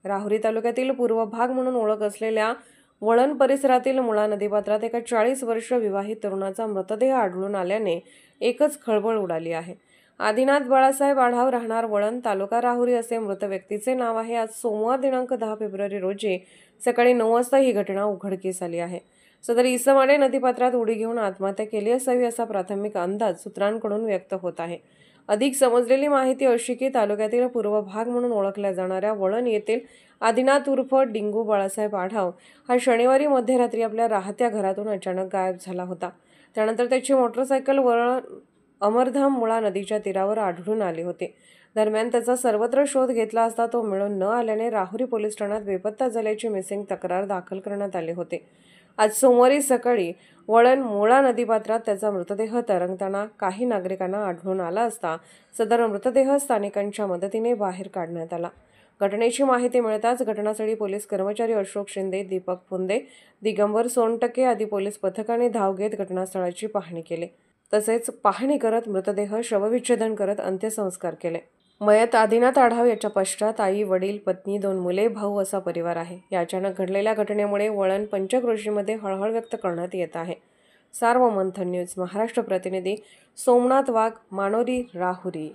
राहुरी तालुक्यातील पूर्व भाग म्हणून ओळख असलेल्या वळण परिसरातील मुळा नदीपात्रात एका 40 वर्ष विवाहित तरुणाचा मृतदेह आढळून आल्याने एकच खळबळ उडाली आहे। आदिनाथ बाळासाहेब आढाव, राहणार वळण, तालुका राहुरी असे मृत व्यक्तीचे नाव आहे। आज सोमवार दिनांक 10 फेब्रुवारी रोजी सकाळी 9 वाजता ही घटना उघडकीस आली आहे। सदर इसमाने नदीपात्रात उडी घेऊन आत्महत्या केली असावी असा प्राथमिक अंदाज सूत्रांकडून व्यक्त होत आहे। अधिक समजलेली माहिती अशी की तालुक्यातील पूर्व भाग म्हणून ओळखल्या जाणाऱ्या वळण येथील आदिनाथ उर्फ डिंगू बाळासाहेब आढाव हा शनिवारी मध्यरात्री आपल्या राहत्या घरातून अचानक गायब झाला होता। त्यानंतर त्याची मोटरसायकल वळण अमरधाम मुळा नदीच्या तीरावर आढळून आली होती। दरम्यान त्याचा सर्वत्र शोध घेतला असता तो मिळून न आल्याने राहुरी पोलीस ठाण्यात बेपत्ता झाल्याची मिसिंग तक्रार दाखल करण्यात आली होती। आज सोमवारी सकाळी वळण मुळा नदीपात्रात त्याचा मृतदेह तरंगताना काही नागरिकांना आढळून आला असता सदर मृतदेह स्थानिकांच्या मदतीने बाहेर काढण्यात आला। घटनेची माहिती मिळताच घटनास्थळी पोलीस कर्मचारी अशोक शिंदे, दीपक फुंदे, दिगंबर सोनटके आदी पोलीस पथकाने धाव घेत घटनास्थळाची पाहणी केली। तसेच पाहणी करत मृतदेह शवविच्छेदन करत अंत्यसंस्कार केले। मयत आदिनाथ आढाव याच्या पश्चात आई, वडील, पत्नी, 2 मुले, भाऊ असा परिवार आहे। या अचानक घडलेल्या घटनेमुळे वळण पंचक्रोशीमध्ये हळहळ व्यक्त करण्यात येत आहे। सार्वमंथन न्यूज महाराष्ट्र प्रतिनिधी सोमनाथ वाघ, मानोरी, राहुरी।